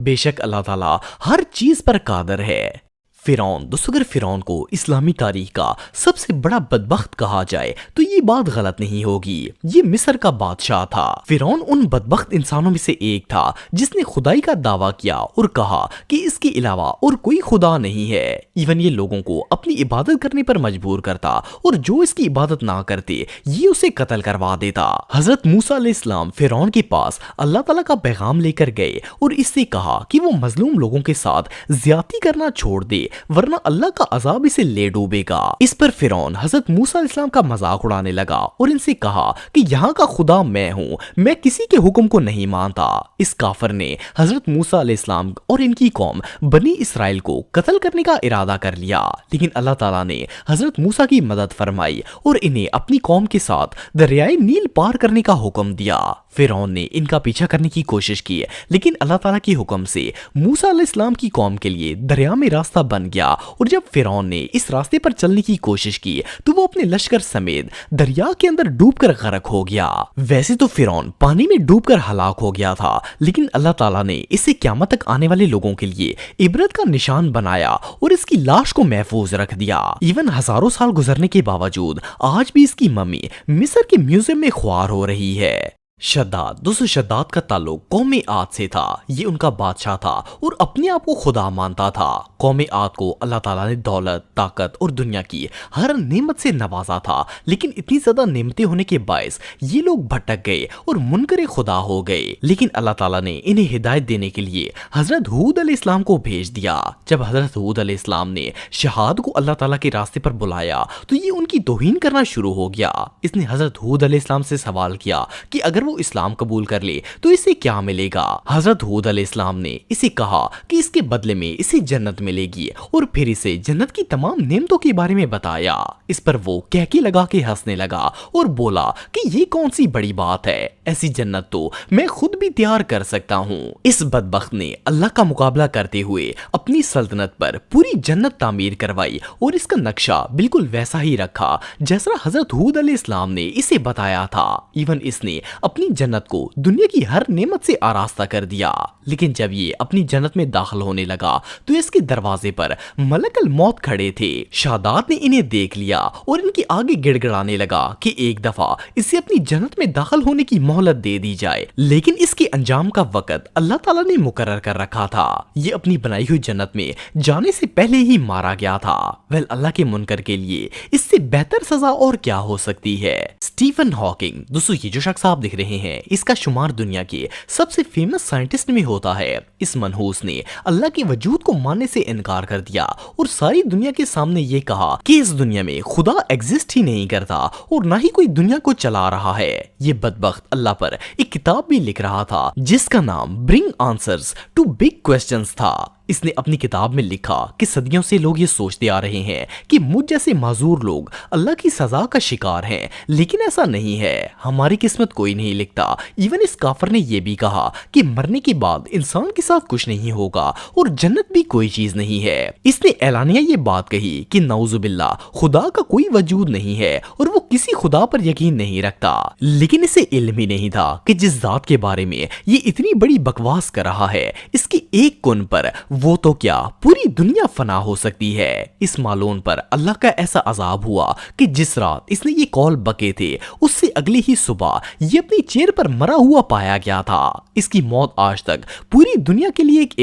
بے شک اللہ تعالیٰ ہر چیز پر قادر ہے۔ فرعون دوستو، اگر فرعون کو اسلامی تاریخ کا سب سے بڑا بدبخت کہا جائے تو یہ بات غلط نہیں ہوگی۔ یہ مصر کا بادشاہ تھا۔ فرعون ان بدبخت انسانوں میں سے ایک تھا جس نے خدائی کا دعویٰ کیا اور کہا کہ اس کے علاوہ اور کوئی خدا نہیں ہے۔ ایون یہ لوگوں کو اپنی عبادت کرنے پر مجبور کرتا اور جو اس کی عبادت نہ کرتے یہ اسے قتل کروا دیتا۔ حضرت موسیٰ علیہ السلام فرعون کے پاس اللہ تعالیٰ کا پیغام لے کر گئے اور اس سے کہا کہ وہ مظلوم لوگوں کے ساتھ زیادتی کرنا چھوڑ دے ورنہ اللہ کا عذاب اسے لے ڈوبے گا۔ اس پر فرعون حضرت موسیٰ علیہ السلام کا مذاق اڑانے لگا اور ان سے کہا کہ یہاں کا خدا میں ہوں، میں کسی کے حکم کو نہیں مانتا۔ اس کافر نے حضرت موسیٰ علیہ السلام اور ان کی قوم بنی اسرائیل کو قتل کرنے کا ارادہ کر لیا، لیکن اللہ تعالیٰ نے حضرت موسیٰ کی مدد فرمائی اور انہیں اپنی قوم کے ساتھ دریائے نیل پار کرنے کا حکم دیا۔ فرعون نے ان کا پیچھا کرنے کی کوشش کی، لیکن اللہ تعالیٰ کے حکم سے موسیٰ علیہ السلام کی قوم کے لیے دریا میں راستہ بن گیا اور جب فرعون نے اس راستے پر چلنے کی کوشش کی تو وہ اپنے لشکر سمیت دریا کے اندر ڈوب کر غرق ہو گیا۔ ویسے تو فرعون پانی میں ڈوب کر ہلاک ہو گیا تھا، لیکن اللہ تعالیٰ نے اسے قیامت تک آنے والے لوگوں کے لیے عبرت کا نشان بنایا اور اس کی لاش کو محفوظ رکھ دیا۔ ایون ہزاروں سال گزرنے کے باوجود آج بھی اس کی ممی مصر کے میوزیم میں خوار ہو رہی ہے۔ شداد دوستو، شداد کا تعلق قوم عاد سے تھا۔ یہ ان کا بادشاہ تھا اور اپنے آپ کو خدا مانتا تھا۔ قوم عاد کو اللہ تعالیٰ نے دولت، طاقت اور دنیا کی ہر نعمت سے نوازا تھا، لیکن اتنی زیادہ نعمتیں ہونے کے باعث یہ لوگ بھٹک گئے اور منکر خدا ہو گئے۔ لیکن اللہ تعالیٰ نے انہیں ہدایت دینے کے لیے حضرت ہود علیہ السلام کو بھیج دیا۔ جب حضرت ہود علیہ السلام نے شہاد کو اللہ تعالیٰ کے راستے پر بلایا تو یہ ان کی توہین کرنا شروع ہو گیا۔ اس نے حضرت ہود علیہ السلام سے سوال کیا کہ اگر وہ اسلام قبول کر لے تو اسے کیا ملے گا؟ حضرت ہود علیہ السلام نے اسے کہا کہ اس کے بدلے میں اسے جنت ملے گی اور پھر اسے جنت کی تمام نعمتوں کے بارے میں بتایا۔ اس پر وہ کہکے لگا کے ہنسنے لگا اور بولا کہ یہ کون سی بڑی بات ہے، ایسی جنت تو میں خود بھی تیار کر سکتا ہوں۔ اس بدبخت نے اللہ کا مقابلہ کرتے ہوئے اپنی سلطنت پر پوری جنت تعمیر کروائی اور اس کا نقشہ بالکل ویسا ہی رکھا جیسا حضرت ہود علیہ السلام نے اسے بتایا تھا۔ ایون اس نے اپنی جنت کو دنیا کی ہر نعمت سے آراستہ کر دیا، لیکن جب یہ اپنی جنت میں داخل ہونے لگا تو اس کے دروازے پر ملک الموت کھڑے تھے۔ شاداد نے انہیں دیکھ لیا اور ان کے آگے گڑ گڑانے لگا کہ ایک دفعہ اسے اپنی جنت میں داخل ہونے کی مہلت دے دی جائے، لیکن اس کے انجام کا وقت اللہ تعالیٰ نے مقرر کر رکھا تھا۔ یہ اپنی بنائی ہوئی جنت میں جانے سے پہلے ہی مارا گیا تھا۔ اللہ کے منکر کے لیے اس سے بہتر سزا اور کیا ہو سکتی ہے؟ اسٹیفن ہاکنگ دوستو، یہ جو شخص آپ دیکھ رہے ہیں اس کا شمار دنیا کے سب سے فیمس سائنٹسٹ میں ہوتا ہے۔ اس منحوس نے اللہ کے وجود کو ماننے سے انکار کر دیا اور ساری دنیا کے سامنے یہ کہا کہ اس دنیا میں خدا ایگزسٹ ہی نہیں کرتا اور نہ ہی کوئی دنیا کو چلا رہا ہے۔ یہ بدبخت اللہ پر ایک کتاب بھی لکھ رہا تھا جس کا نام برنگ آنسرز ٹو بگ کوسچنز تھا۔ اس نے اپنی کتاب میں لکھا کہ صدیوں سے لوگ یہ سوچتے آ رہے ہیں کہ مجھ جیسے معذور لوگ اللہ کی سزا کا شکار ہیں، لیکن ایسا نہیں ہے، ہماری قسمت کوئی نہیں لکھتا۔ ایون اس کافر نے یہ بھی کہا کہ مرنے کے بعد انسان کے ساتھ کچھ نہیں ہوگا اور جنت بھی کوئی چیز نہیں ہے۔ اس نے اعلانیہ یہ بات کہی کہ نعوذ باللہ خدا کا کوئی وجود نہیں ہے اور وہ کسی خدا پر یقین نہیں رکھتا، لیکن اسے علم ہی نہیں تھا کہ جس ذات کے بارے میں یہ اتنی بڑی بکواس کر رہا ہے اس کی ایک کن پر وہ تو کیا پوری دنیا فنا ہو سکتی ہے۔ اس مالون پر اللہ کا ایسا عذاب ہوا کہ جس رات اس نے یہ قول بکے تھے اس سے اگلی ہی صبح یہ اپنی چیئر پر مرا ہوا پایا گیا تھا۔ اس کی موت آج تک پوری دنیا کے لیے ایک